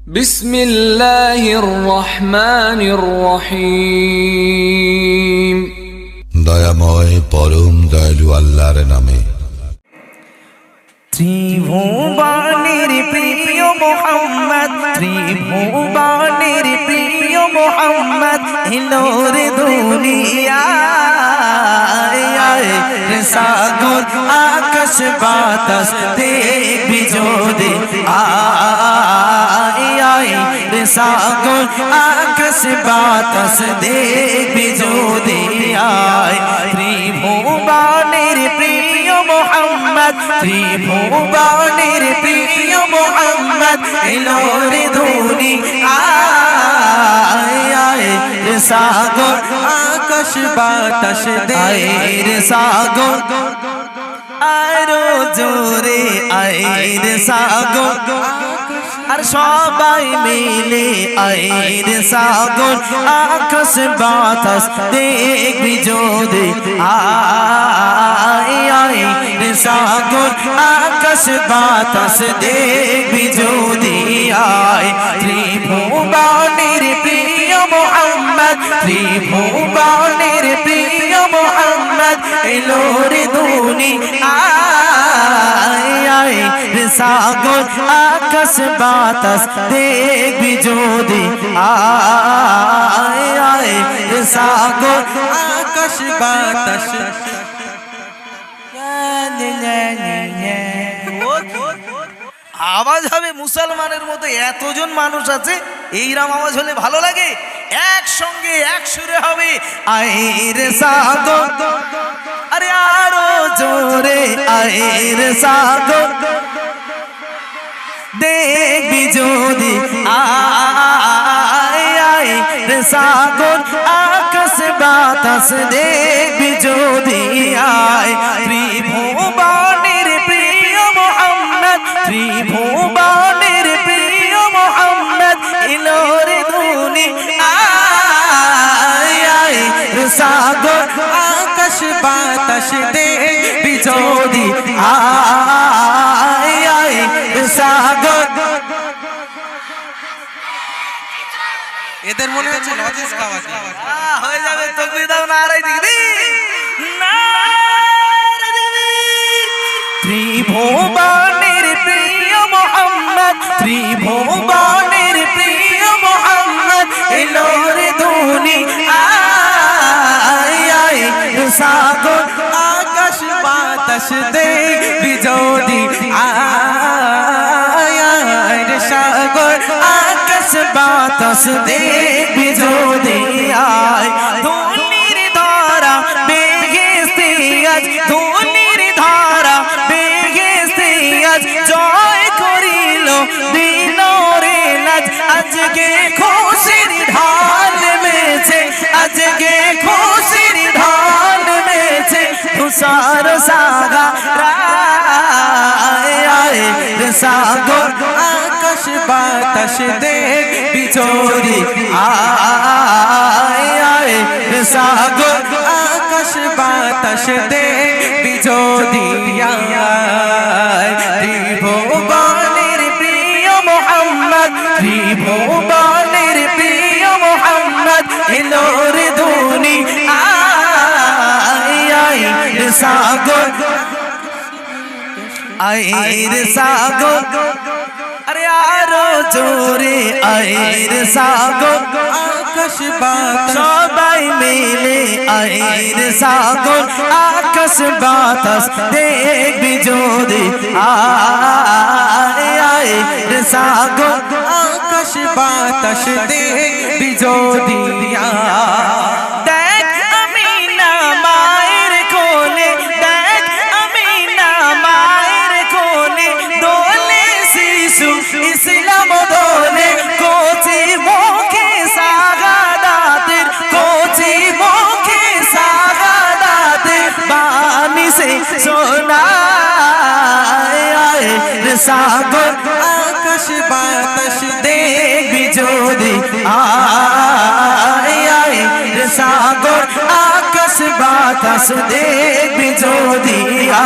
বিসমিল্লাহির রহমানির রহিম। দয়াময় পরম দয়ালু আল্লাহর নামে। ত্রিভুবনের প্রিয় মোহাম্মদ, ত্রিভুবনের প্রিয় মোহাম্মদ এলো রে দুনিয়ায়। সাগর আকাশ বাতাস দেখবি যদি আয়, সাগর আকাশ বাতাস দেখবি যদি আয়। ত্রিভুবনের প্রিয় মোহাম্মদ, ত্রিভুবনের প্রিয় মোহাম্মদ এলো রে দুনিয়ায়। সাগর আকাশ বাতাস দেখবি সাগর আরো জোরে আয়ের সাগর, আর সবাই মিলে আয়ের সাগর আকাশ বাতাস দেখবি যদি আয়ের সাগর আকাশ বাতাস দেখবি যদি আয়। ত্রিভুবনের প্রিয় মোহাম্মদ, ত্রিভুবনের প্রিয় মোহাম্মদ এলো রে দুনিয়ায়। সাগর আকাশ বাতাস দেখবি যদি আয়, সাগর আকাশ বাতাস। আওয়াজ হবে মুসলমানের মতো, এতজন মানুষ আছে, এইরকম আওয়াজ হলে ভালো লাগে। একসঙ্গে এক সুরে হবে আয়ের সাগর, আরে আরো জোরে আয়ের সাগর দেখবি যদি আয়ের সাগর আকাশ বাতাস দেখবি যদি আয়। ত্রিভুবনের প্রিয় মোহাম্মদ, ত্রিভুবনের প্রিয় মোহাম্মদ এলো রে দুনিয়ায়। সাগর আকাশ বাতাস দেখবি যদি আয়, সাগর। এদের মনে হচ্ছে লজেস খাওয়া হয়ে যাবে। তকবীর দাও, নারায়ে তাকবীর, ত্রিভুবনের প্রিয় মোহাম্মদ, ত্রিভুবনের প্রিয় মোহাম্মদ এলো রে দুনিয়ায়। সাগর আকাশ বাতাস দেখবি যদি আয়, সাগর আকাশ বাতাস দেখবি যদি আয়। ধুলির ধারা বেহেশতে আজ, ধুলির ধারা বেহেশতে আজ জয় করিল দিনরে লাজ। আজকে খুশির ঢাল নেমেছে, আজকে খুশির ঢাল নেমেছে তুষার সাগা রায়। সাগর আকাশ বাতাস দেখবি যদি আয়, সাগর আকাশ বাতাস দেখবি যদি আয়। ত্রিভুবনের প্রিয় মোহাম্মদ, ত্রিভুবনের প্রিয় মোহাম্মদ এলো রে দুনিয়ায়। সাগর আয়ের সাগর, আরে আরো জোরে আয়ের সাগর আকাশ বাতাস সবাই মিলে আয়ের সাগর আকাশ বাতাস দেখবি যদি আয়ের সাগর আকাশ বাতাস দেখবি যদি দেখ আমিনা মায়ের কোলে, দেখ আমিনা মায়ের কোলে দোলে শিশু ইসলাম দোলে। কোচি মুখে সাগাদাতের, কোচি মুখে সাগাদাতের বাণী সে শোনায়। সাগর আকাশ বাতাস দেখবি যদি আয়, সাগর আকাশ বাতাস দেখবি যদি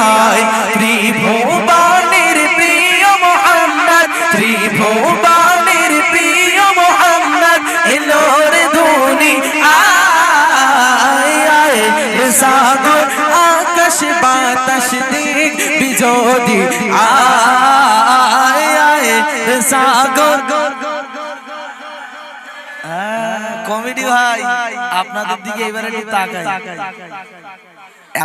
আয়। ত্রিভুবনের প্রিয় মোহাম্মদ, ত্রিভুবনের বাতাস দেখবি যদি আয় আয় রে সাগর। কমেডি ভাই আপনাদের দিকে এবারে একটু তাকাই।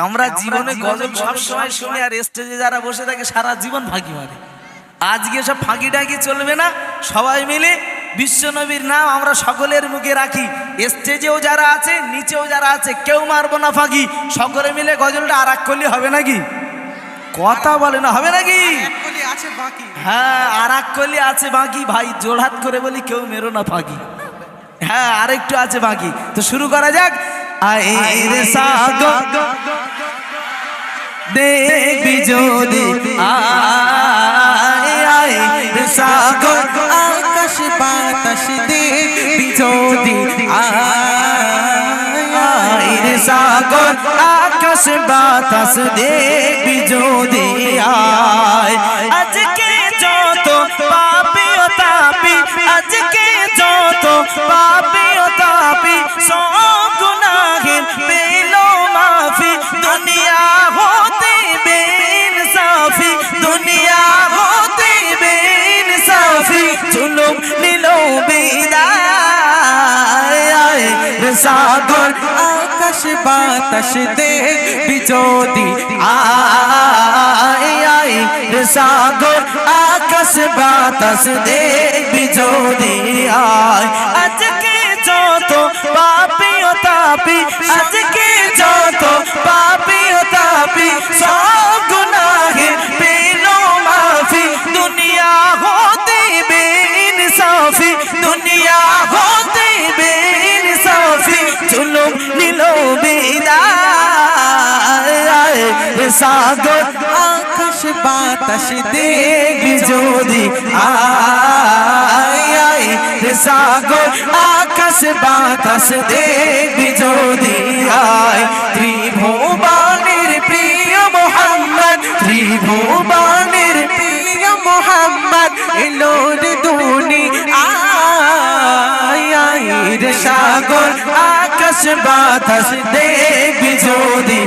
আমরা জীবনে গজল সব সময় শুনি আর স্টেজে যারা বসে থাকে সারা জীবন ফাঁকি মারে। আজকে সব ফাঁকি ডাকি চলবে না, সবাই মিলে বিশ্বনবীর নাম আমরা সকলের মুখে রাখি। স্টেজেও যারা আছে নিচেও যারা আছে কেউ মারবো না ফাঁকি, সকলে মিলে গজলটা আর এক করলে হবে নাকি? কথা বলে না, হবে নাকি? আছে বাকি। হ্যাঁ আর এক করলে আছে বাকি ভাই, জোড়হাত করে বলি কেউ মেরো না ফাঁকি। হ্যাঁ আরেকটু আছে বাকি, তো শুরু করা যাক। আয় রে সাগর দেখবি যদি আয় আয় রে সাগর, আকাশ বাতাস দেখবি যদি আয় রে সাগর, আকাশ বাতাস দেখবি যদি আয়। আজকে যত পাপি ও তাপি, আজকে যত পাপি ও তাপি, সব গুনাহের পেল মাফি, দুনিয়া হতে বেইনসাফি, দুনিয়া হতে বেইনসাফি, জুলুম নিল বিদায়। আয় রে সাগর, আকাশ বাতাস দেখবি যদি আয় আয় রে সাগর, আকাশ বাতাস দেখবি যদি আয়। আজকে যত পাপি ও তাপি, আজকে যত পাপি ও তাপি, সব গুনাহের পেল মাফি, দুনিয়া হতে বেইনসাফি, দুনিয়া হতে বেইনসাফি, জুলুম নিল বিদায়। রে সাগর, আকাশ বাতাস দেখবি যদি আয় আয় রে সাগর, আকাশ বাতাস দেখবি যদি আয়। ত্রিভুবনের প্রিয় মোহাম্মদ, ত্রিভুবনের প্রিয় মোহাম্মদ এলো রে দুনিয়ায়। আয় রে সাগর, আকাশ বাতাস দেখবি যদি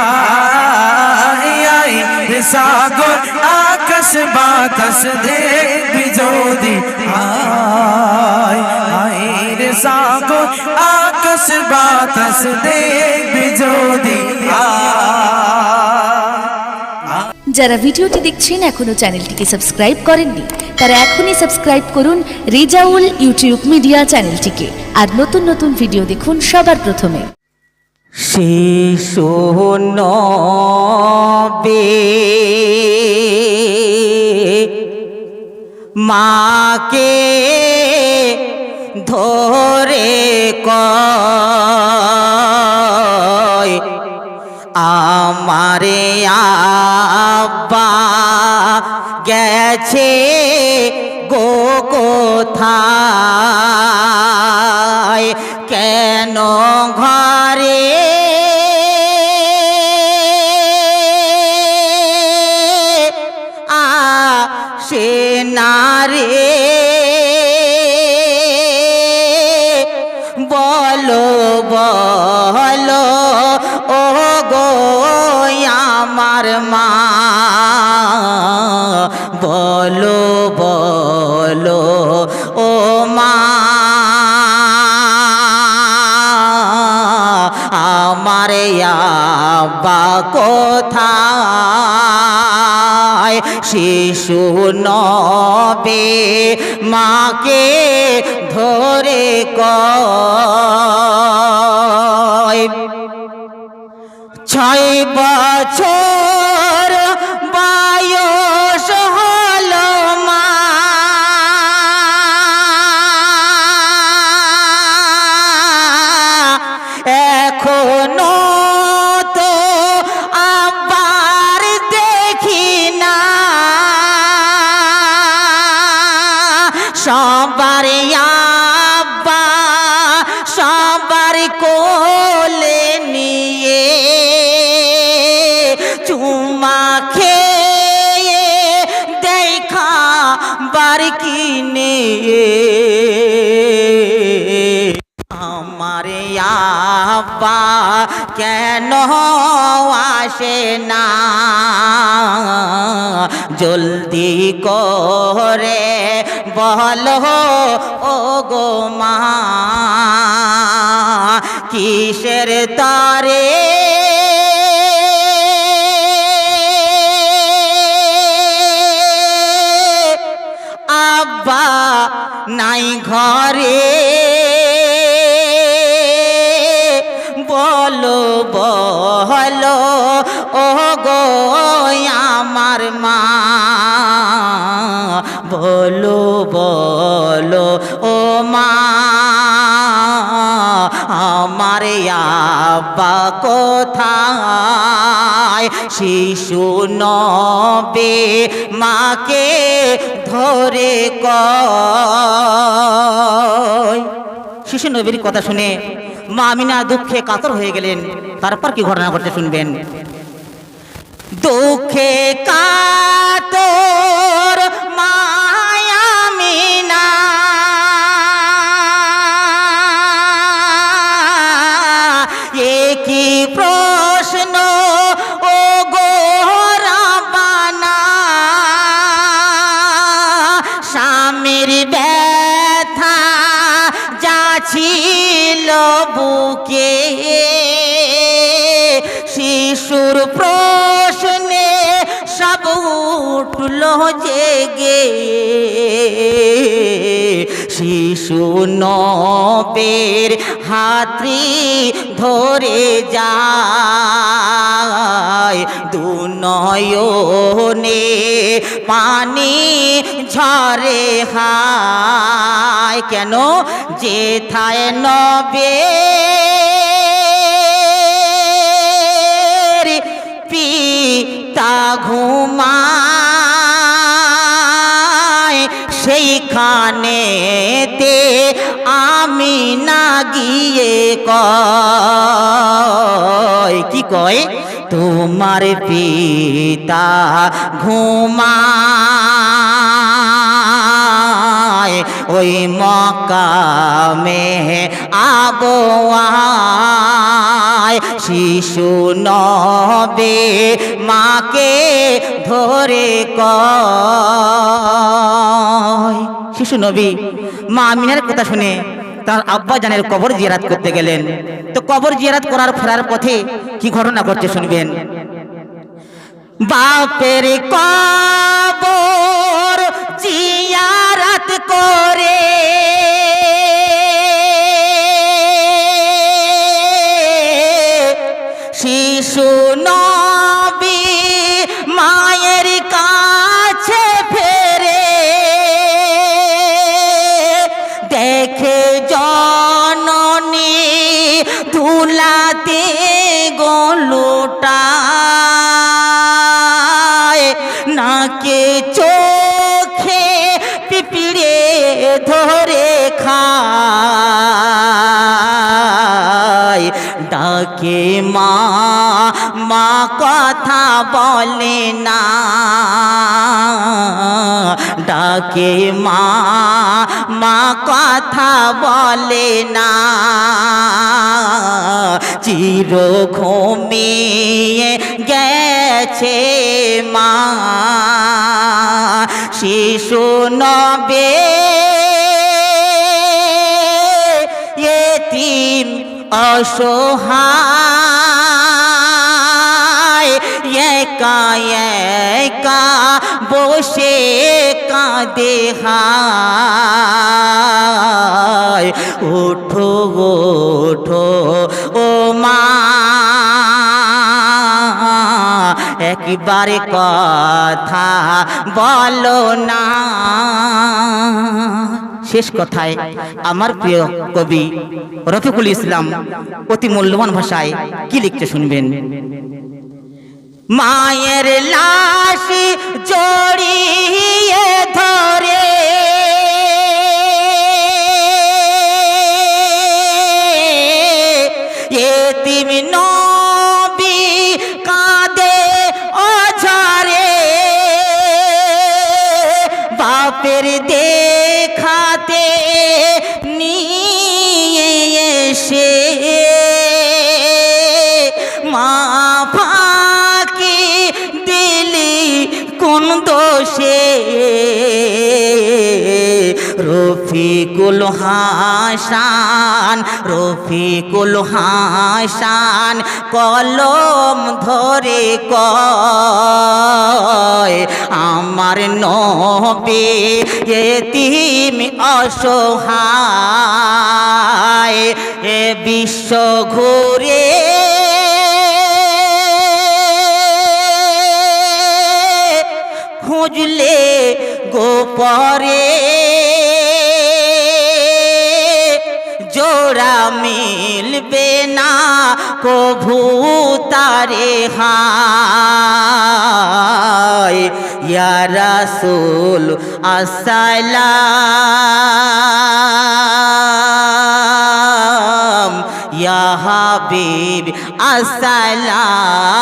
আয় আয় রে সাগর, আকাশ বাতাস দেখবি যদি আয় আয় রে সাগর, আকাশ বাতাস দেখবি যদি আয়। যারা ভিডিওটি দেখছেন এখনো চ্যানেলটিকে সাবস্ক্রাইব করেননি তারা এখনই সাবস্ক্রাইব করুন রেজাউল ইউটিউব মিডিয়া চ্যানেলটিকে, আর নতুন নতুন ভিডিও দেখুন সবার প্রথমে। শিশু নবে মাকে ধরে কয় আমারে আব্বা গেছে গো কোথায়, কেন ঘরে আসে না রে, বলো বলো ও গো আমার মা, বলো বলো ও মা, আমার আব্বা কোথায়। শিশু নবে মাকে ধরে কয় 6 বছর বয়স হলো মা, এখনো তো আবার দেখি না, সবার আব্বা সবার কোলে নিয়ে চুমা খেয়ে দেখা বার কিনে, আমার আব্বা কেন আসে না। জলদি করে বলো ও গো মা কিসের তারে আব্বা নাই ঘরে বলো বলো ও গো আমার মা বলো বলো ও মা আমার আব্বা কোথায় শিশু নবে মাকে ধরে কয় শিশু নবীর কথা শুনে মা আমিনা দুঃখে কাতর হয়ে গেলেন। তারপর কি ঘটনা ঘটতে শুনবেন। দুঃখে কাতর মা আমিনা কি প্রশ্ন ও গো রাব্বানা স্বামীর ব্যথা যাচ্ছিল বুকে শিশুর প্রশ্নে সব উঠল জেগে শিশু নবের হাতড়ি ধরে যায় দুনয়নে পানি ঝরে হায় কেন যেথায় নবে পিতা ঘুমায় সেইখানেতে আমি না গিয়ে কয় কি কয় তোমার পিতা ঘুমায় ওই মকামে আবহাওয়ায় শিশু নবে মাকে ধরে কয় শিশু নবী মা আমিনার কথা শুনে তার আব্বা জানের কবর জিয়ারত করতে গেলেন। তো কবর জিয়ারত করার ফেরার পথে কি ঘটনা ঘটছে শুনবেন। বাপের কবর জিয়ারত করে শিশু নবী মায়ের কাছে ফেরে দেখে জননী ধুলাতে গোলটায় নাকে চোখে পিঁপড়ে ধরে খায় ডাকে মা মা কথা বলে না ডাকে মা মা কথা বলে না চির ঘুমিয়ে গেছে মা শিশু নবে এতিম অসহায় একা একা বসে কাঁদে হায় ওঠো ওঠো ও মা একবারে কথা বলো না। শেষ কথায় আমার প্রিয় কবি রফিকুল ইসলাম অতি মূল্যবান ভাষায় কি লিখতে শুনবেন। মায়ের লাশ জড়িয়ে ধরে এতিম নবী কাঁদে অঝরে বাপের দেখাতে নিয়ে এসে মা ফাঁকি দিলি কোন দো রফিকুল হাসান, রফিকুল হাসান কলম ধরে কয় আমার নবী এতিম অসহায়, এ বিশ্ব ঘুরে খুঁজলে গোপরে জোড়া মিলবে না কভু তারে হায়, ইয়া রাসূল আসসালাম, ইয়া হাবিব আসসালাম,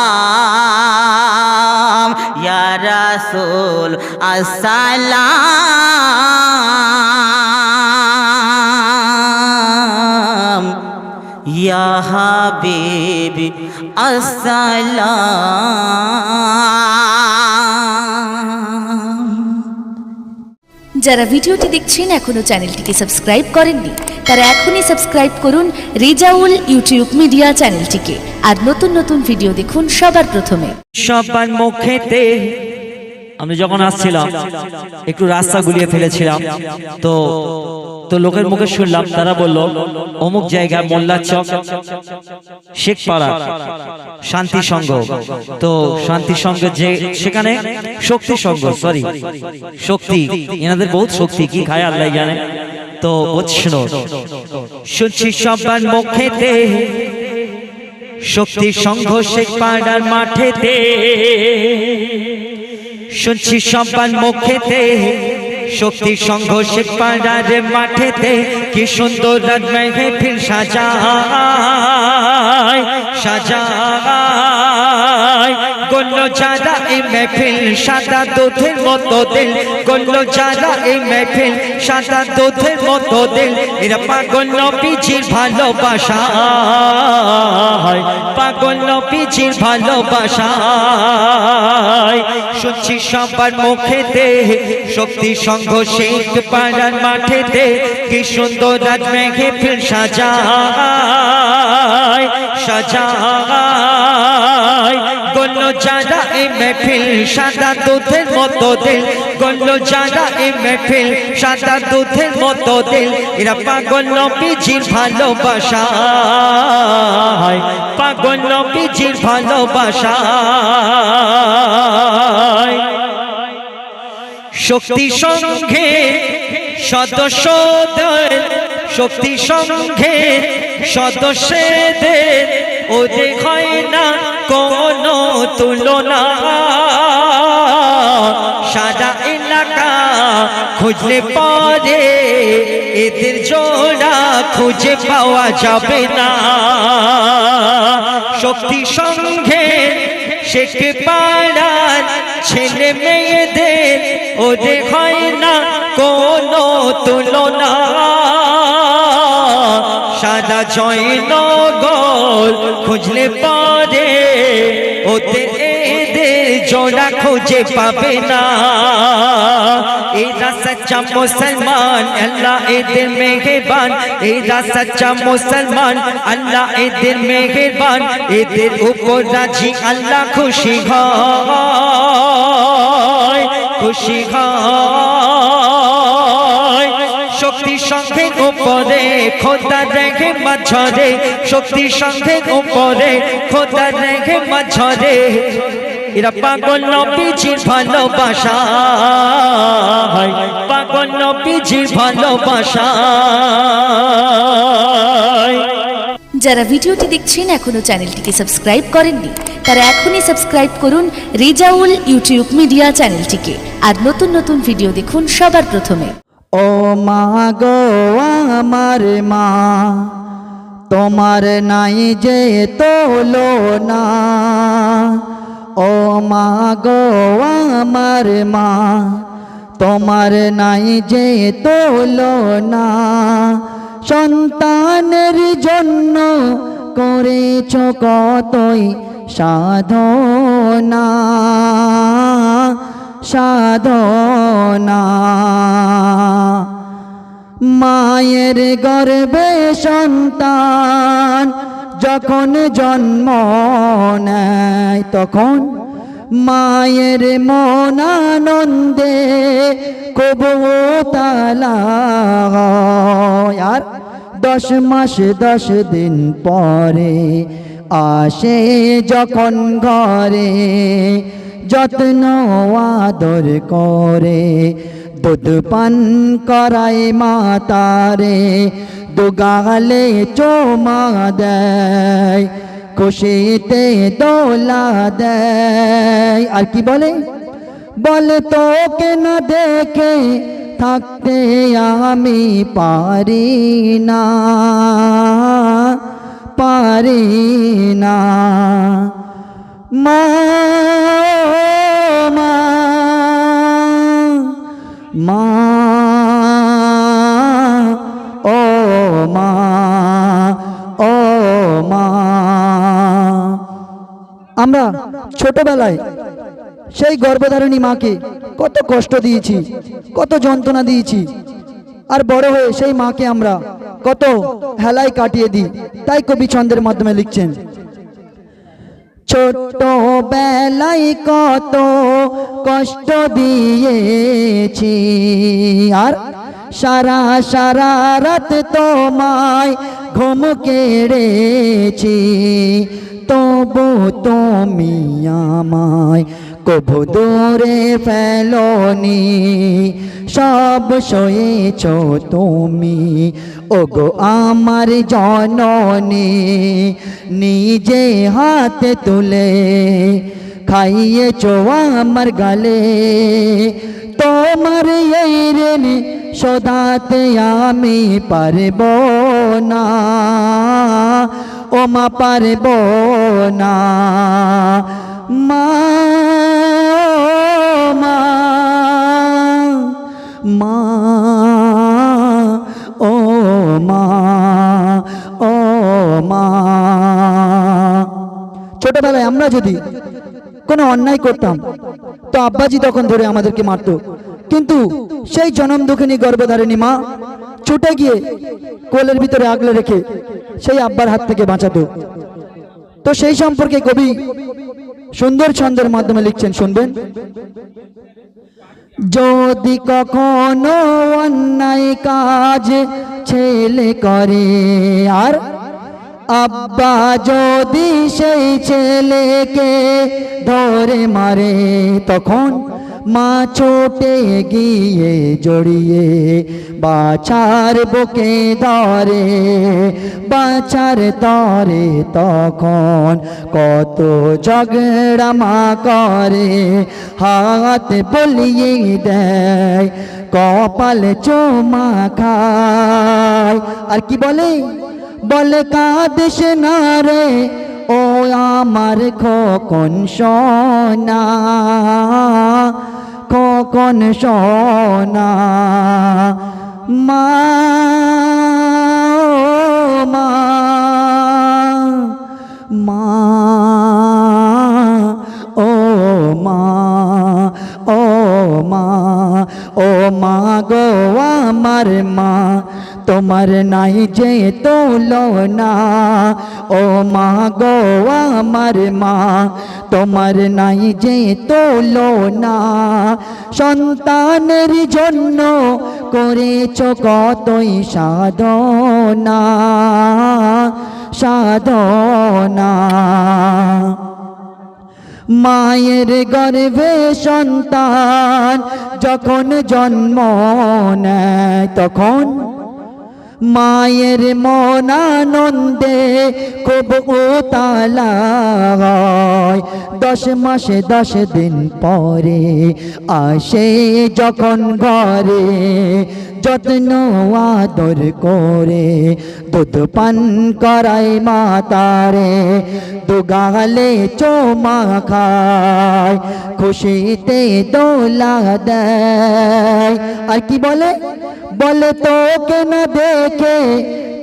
ইয়া রাসূল আসসালাম, ইয়া হাবিব আসসালাম। যারা ভিডিওটি দেখছেন এখনো চ্যানেলটিকে সাবস্ক্রাইব করেননি তারা এখনই সাবস্ক্রাইব করুন রেজাউল ইউটিউব মিডিয়া চ্যানেলটিকে, আর নতুন নতুন ভিডিও দেখুন সবার প্রথমে। সবার মুখেতে আমি যখন আসছিলাম একটু রাস্তা গুলিয়ে ফেলেছিলাম, তো তো লোকের মুখে শুনলাম তারা বলল অমুক জায়গায় মোল্লা চক শেখপাড়া শান্তি সংঘ, তো শান্তি সংঘ যে সেখানে শক্তি সংঘ, সরি শক্তি, এনাদের বহুত শক্তি কি খায় আল্লাহ জানে। তো শুনছি সবার মুখেতে শক্তি সংঘ শেখপাড়ার মাঠেতে, শুনছি সবার মুখেতে শক্তি সংঘ শেখপাড়ার মাঠেতে কি সুন্দর রাত মেহফিল সাজায় সাজায়, গল্ল যারা এই মেহফিল সাদা দুধের মতো দিল, গল্ল যারা এই মেহফিল সাদা দুধের মতো দিল, এরা পাগল নবীজির ভালোবাসায়, পাগল নবীজির ভালোবাসায়। শুনছি সবার মুখেতে শক্তি সংঘ শেখপাড়ার মাঠেতে কি সুন্দর রাত মেহফিল সাজায় সাজায়, গল্ল যারা এই মেহফিল সাদা দুধের মতো দিল, গল্ল যারা এই মেহফিল সাদা দুধের মতো দিল, এরা পাগল নবীজির ভালোবাসায়, পাগল নবীজির ভালোবাসায়। শক্তি সংঘে সদস্যদের, শক্তি সংঘে সদস্যদের ওদের হয় না কোনো তুলনা, সারা এলাকা খুঁজলে পরে এদের জোড়া খুঁজে পাওয়া যাবে না। শক্তি সংঘে শেখপাড়ার ছেলে মেয়েদের ওদের হয় না কোনো তুলনা, সারা জয়নগর খুঁজলে পরে ওদের এদের জোড়া খুঁজে পাবে না। এরা সচ্চা মুসলমান, আল্লাহ এদের মেহেরবান, এরা সচ্চা মুসলমান, আল্লাহ এদের মেহেরবান, এদের উপর রাজি আল্লাহ খুশি হয়, খুশি হয়। শক্তি সংঘের উপরে খোদা রেখে মাঝরে, শক্তি সংঘের উপরে খোদা রেখে মাঝরে, এরা পাগল নবীজির ভালোবাসায়, পাগল নবীজির ভালোবাসায়। যারা ভিডিওটি দেখছেন এখনো চ্যানেলটিকে সাবস্ক্রাইব করেননি তারা এখনই সাবস্ক্রাইব করুন রেজাউল ইউটিউব মিডিয়া চ্যানেলটিকে, আর নতুন নতুন ভিডিও দেখুন সবার প্রথমে। ও মা গো আমার মা, তোমার নাই যে তোলো না, ও মা গো আমার মা, তোমার নাই যে তোলো না, সন্তানের জন্য করেছ কতই সাধনা সাধনা, মায়ের গর্ভে সন্তান যখন জন্ম নেয় তখন মায়ের মন আনন্দে খুব উতালা হয়। আর 10 মাস 10 দিন পরে আসে যখন ঘরে, যত্ন আদর করে দুধ পান করায় মাতারে, দুগালে চোমা দেয়, খুশিতে দোলা দেয়। আর কি বলে, বলে তোকে না দেখে থাকতে আমি পারি না, পারি না। মা মা মা ও মা ও মা। আমরা ছোটবেলায় সেই গর্ভধারিণী মাকে কত কষ্ট দিয়েছি, কত যন্ত্রণা দিয়েছি, আর বড় হয়ে সেই মাকে আমরা কত হেলায় কাটিয়ে দিই। তাই কবি ছন্দের মাধ্যমে লিখছেন, ছোট বেলায় কত কষ্ট দিয়েছি, আর সারা সারা রাত তোমায় ঘুম কেড়েছি, তবু তুমি আমায় কবু দূরে ফেলোনি, সব সয়েছ তুমি ওগো আমার জননী, নিজে হাতে তুলে খাইয়েছ আমার গালে, তোমার এই ঋণ শোধাতে আমি পারব না, ও মা পারব না। মা মা মা ও মা ও মা। ছোটবেলায় আমরা যদি কোনো অন্যায় করতাম তো আব্বাজি তখন ধরে আমাদেরকে মারতো, কিন্তু সেই জনম দুঃখিনী গর্ভধারিণী মা ছুটে গিয়ে কোলের ভিতরে আগলে রেখে সেই আব্বার হাত থেকে বাঁচাতো। তো সেই সম্পর্কে কবি সুন্দর ছন্দের মাধ্যমে লিখছেন, শুনবেন। যদি কখনো অন্যায় কাজ ছেলে করে, আর আব্বা যদি সেই ছেলেকে ধরে মারে, তখন মা ছোটে গিয়ে জড়িয়ে বাছার বুকে ধরে, বাছার তরে তখন কত ঝগড়া মা করে, হাত বলিয়ে দেয়, কপাল চুমা খায়। আর কি বলে, বলে কাঁদিস না রে ও আমার খোকন সোনা, খোকন সোনা। মা মা মা ও মা ও মা ও মা গো আমার মা, তোমার নাই যে তুলনা, ও মা গো আমার মা, তোমার নাই যে তুলনা। সন্তানের জন্য করেছ কতই সাধনা, সাধনা। মায়ের গর্ভে সন্তান যখন জন্ম নেয়, তখন মায়ের মন আনন্দে খুব উতালা হয়। 10 মাসে 10 দিন পরে আসে যখন ঘরে, যত্ন আদর করে দুধ পান করায় মাতারে, দুগালে চোমা খায়, খুশিতে দোলা দেয়। আর কি বলে, বলে তোকে না দেখে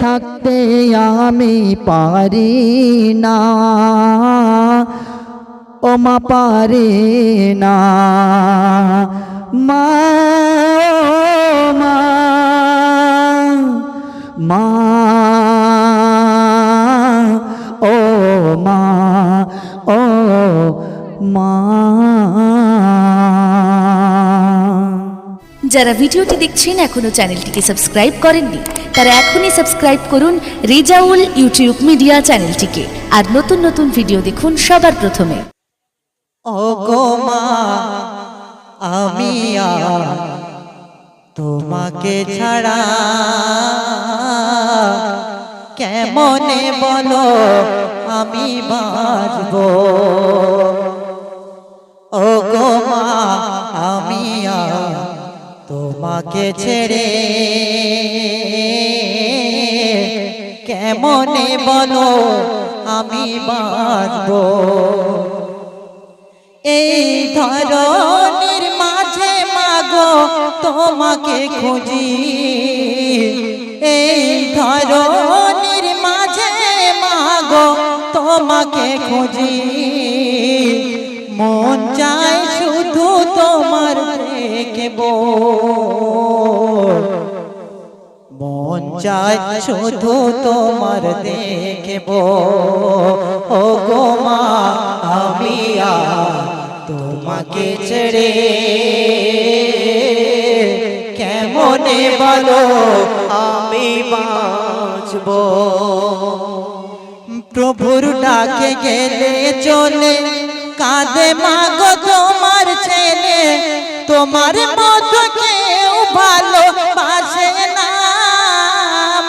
থাকতে আমি পারি না, ও মা পারি না। মা মা মা ও মা ও মা। যারা ভিডিওটি দেখছেন এখনো চ্যানেলটিকে সাবস্ক্রাইব করেননি তারা এখনই সাবস্ক্রাইব করুন রেজাউল ইউটিউব মিডিয়া চ্যানেলটিকে আর নতুন নতুন ভিডিও দেখুন সবার প্রথমে। ও গো মা আমি আর তোমাকে ছাড়া কেমনে বলো আমি বাঁচব। ও গো মা আমি আর তোমাকে ছেড়ে কেমনে বলো আমি বাঁচব। এই ধরনের মাঝে মাগো তোমাকে খুঁজি, এই ধরনের মাঝে মাগো তোমাকে খুঁজি। মন চায় শুধু তোমার দেখব, মন চায় শুধু তোমার দেখব। ও গো মা আমি আর তোমাকে ছেড়ে কেমনে বলো আমি বাঁচব। প্রভুর ডাকে গেলে চলে কাঁদে মাগো তোমার ছেলে, তোমার মতো কেউ ভালোবাসে না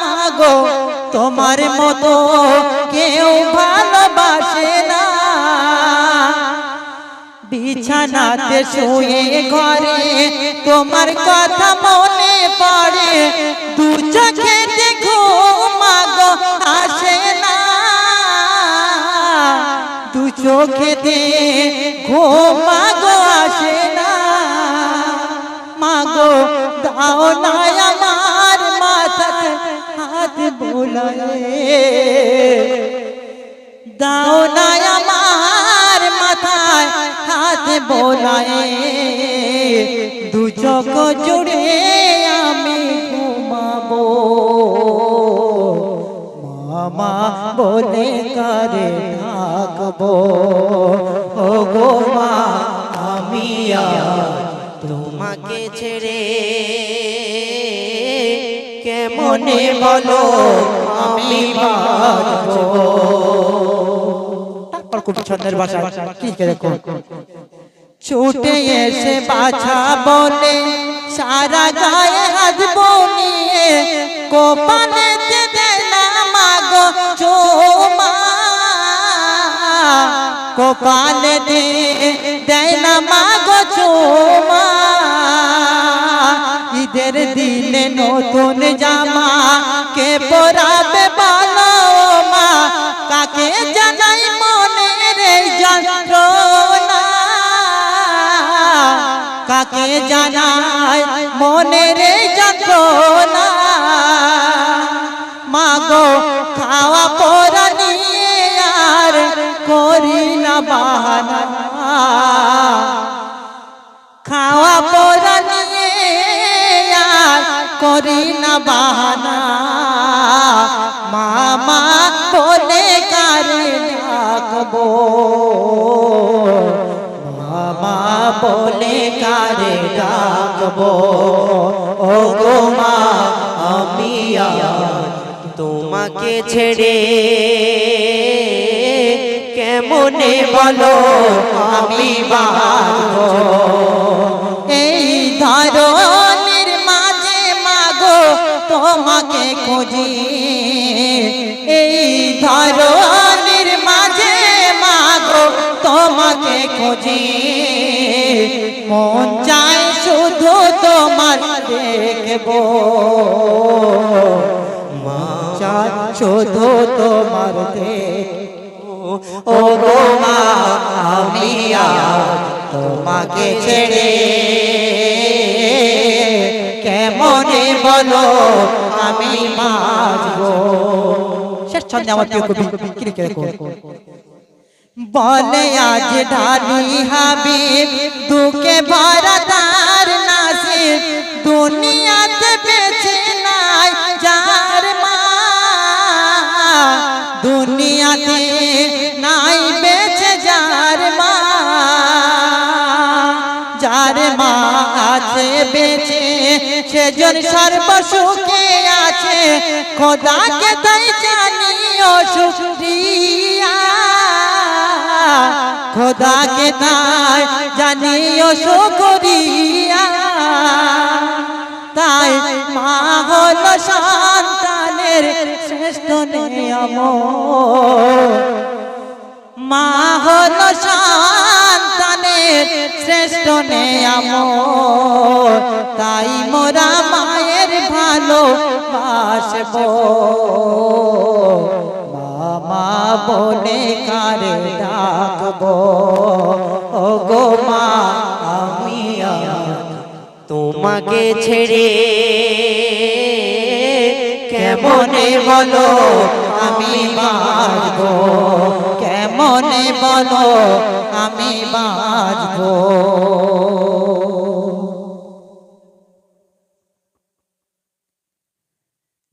মাগো, তোমার মতো কেউ ভালোবাসে না। বিছানাতে শুয়ে ঘরে তোমার কথা মনে পড়ে, দু চোখে দেখো মাগো আসে না, দু চোখে দেখো মাগো আসে না। মাগো দাও না আমার মাথায় হাত বোলায়ে, দাও না আমার মাথায় হাত বোলায়ে। দু চোখ জুড়ে আমি ঘুমাবো, মামা বলে কারে ডাকবো। ও গো মা আমি আর তোমাকে ছেড়ে কেমনে বলো আমি বাঁচবো। তারপর খুব ছন্দের ভাষা কি করে ছুটে এসে বাছা বলে সারা গায়ে হাত বনিয়ে কোপালেতে দেয় না মাগো চুমা, কোপালেতে দেয় না মাগো চুমা। ঈদের দিনে নতুন জামা কে পরাবে বলো মা, কাকে জানাই মনের যন্ত্রণা, কাকে জানাই মনের যন্ত্রণা। মাগো খাওয়া পরা নিয়ে আর করি না বাহানা, খাওয়া পরা নিয়ে আর করি না বাহানা। মামা বলে কারে ডাকবো, মামা বলে কারে ডাকবো। ও গো মা আমি আর তোমাকে ছেড়ে কেমনে বলো আমি বাঁচবো। এই ধরনের মাঝে মাগো তোমাকে খুঁজি, এই ধরনের মাঝে মাগো তোমাকে খুঁজি। মন চায় শুধু তোমার দেখবো, মন চায় শুধু তোমার দেখবো। ও গো মা আমি আর তোমাকে ছেড়ে কেমনে বলো আমি বাঁচবো। শেষ ছন্দে আমার প্রিয় কবি কি বলে আজ ঢালি হাবিব দুঃখে ভরা তার নাসিব, দুনিয়াতে বেঁচে নাই যার মা সেজন সর্বসুখে আছে, খোদাকে তাই জানিও শুকরিয়া, খোদাকে তাই জানিও শুকরিয়া। তাই মা হলো সন্তানের শ্রেষ্ঠ নিয়ামত, মা হলো সন্তানের শ্রেষ্ঠ নিয়ামত। তাই মোরা মায়ের ভালোবাসবো, মা বলে কারে ডাকবো, ওগো মা আমি তোমাকে ছেড়ে কেমনে বলো আমি বাঁচবো, কেমনে বলো আমি বাঁচবো।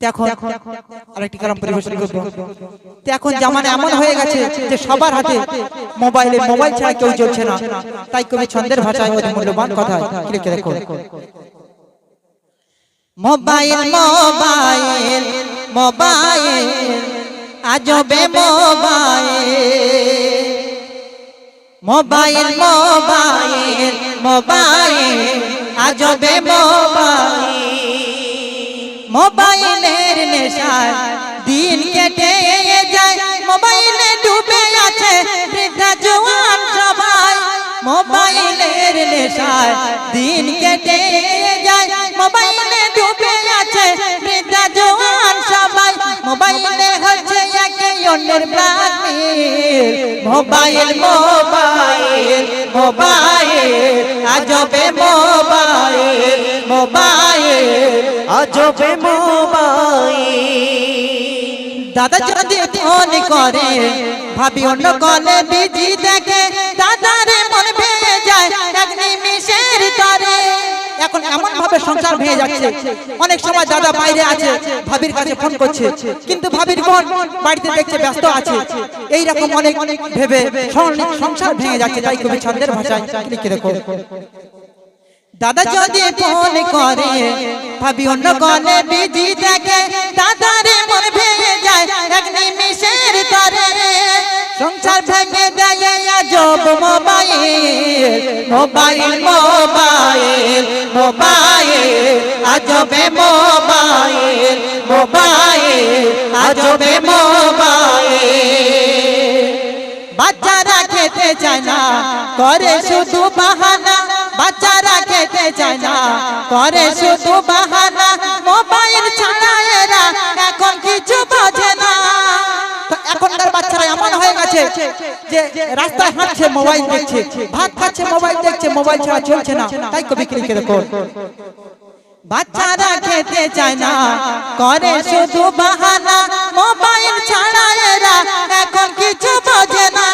এখন আরেকটি কালাম পরিবেশন করব। এখন জামানা এমন হয়ে গেছে যে সবার হাতে মোবাইল ছাড়া কেউ চলছে না। তাই কবি ছন্দের ভাষায় ওই মূল্যবান কথা লিখে দেখো। মোবাইল মোবাইল মোবাইল আজবে মোবাইল, মোবাইল মোবাইল মোবাইল আজবে মোবাইল। মোবাইলের নেশায় দিন কেটে যায়, মোবাইলে ডুবে আছে বৃদ্ধা জওয়ান সবাই। মোবাইলের নেশায় দিন কেটে যায়, মোবাইলে ডুবে আছে বৃদ্ধা জওয়ান সবাই। মোবাইলে হচ্ছে একে অন্যের ব্ল্যাকমেল, মোবাইল মোবাইল মোবাইল আজবে মোবাইল, মোবাইল আজবে মোবাইল। দাদা যদি ফোন করে ভাবি অন্য কলে বিজি দেখে, দাদারে মন ভেঙে যায় এক নিমিষের তরে। এখন এমন ভাবে সংসার ভেঙে যাচ্ছে, অনেক সময় দাদা বাইরে আছে ভাবির কাছে ফোন করছে, কিন্তু ভাবির বোন বাড়িতে দেখছে ব্যস্ত আছে। এইরকম অনেক ভেবে সংসার ভেঙে যাচ্ছে। তাই কবি ছন্দের ভাষায় লিখে দেখো। দাদা যদি ফোন করে ভাবি অন্য কলে বিজি দেখে, দাদারে মন ভেঙে যায় এক নিমিষের তরে। সংসার ভেঙে দেয় আজব মোবাইল, মোবাইল মোবাইল মোবাইল আজবে মোবাইল, মোবাইল আজবে মোবাইল। বাচ্চারা খেতে চায় না করে শুধু বাহানা, বাচ্চারা খেতে চায় না করে শুধু বাহানা। মোবাইল ছাড়া এরা এখন কিছু বোঝে না। এখনকার বাচ্চারা এমন হয়ে গেছে যে রাস্তায় হাঁটছে মোবাইল দেখছে, ভাত খাচ্ছে মোবাইল দেখছে, মোবাইল ছাড়া চলছে না। তাই কবি লিখে দেখো। বাচ্চারা খেতে চায় না করে শুধু বাহানা, মোবাইল ছাড়া এরা এখন কিছু বোঝে না।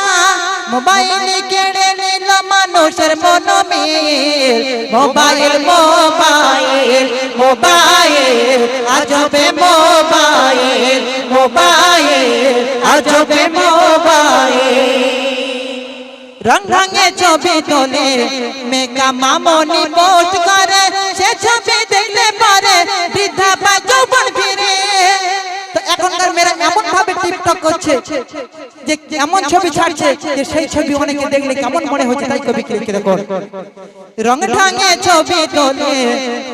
মোবাইল কেড়ে নিল মানুষের মনোমিল, মোবাইল মোবাইল মোবাইল আজবে মোবাইল, মোবাইল আজবে মোবাইল। রং রঙে ছবি তোলে মেকা মামনি পোস্ট করে, সে ছবি দেখলে পারে বৃদ্ধা বা যৌবন ফিরে। তো এখনকার মেয়েরা এমন ভাবে টিকটক করছে যে এমন ছবি ছাড়ছে যে সেই ছবি অনেকে দেখলে কেমন মনে হচ্ছে। তাই কবি লিখে দেখো। রং রঙে ছবি তোলে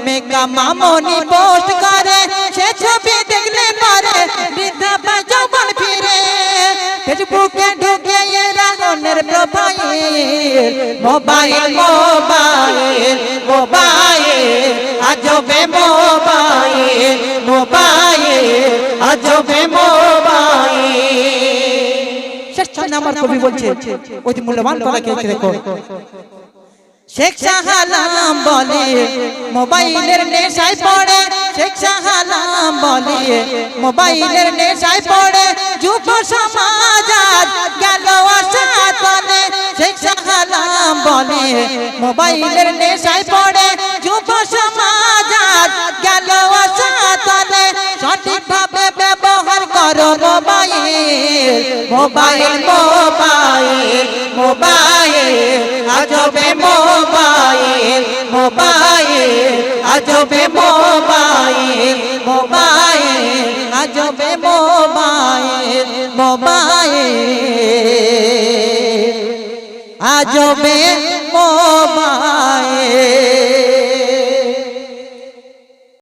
মেকা মামনি পোস্ট করে, সে ছবি দেখলে পারে বৃদ্ধা বা যৌবন ফিরে। ফেসবুকে ঢুকে এরা অন্যের প্রোফাইল, মোবাইল মোবাইল মোবাইল আজবে মোবাইল, মোবাইল আজবে মোবাইল। শেষ ছন্দে আমার কবি বলছে অতি মূল্যবান কথা কে দেখো। শেখ শাহআলম বলে মোবাইলের নেশায় পড়ে, শেখ শাহআলম বলে মোবাইলের নেশায় পড়ে যুব সমাজ আজ গেল আশাতলে। শেখ শাহআলম বলে মোবাইলের নেশায় পড়ে যুব সমাজ আজ গেল আশাতলে। সঠিকভাবে ব্যবহার করো মোবাইল, মোবাইল মোবাইল মোবাইল আজবে মোবাইল, মোবাইল আজবে মোবাইল। মোবাইল আজবে মোবাইল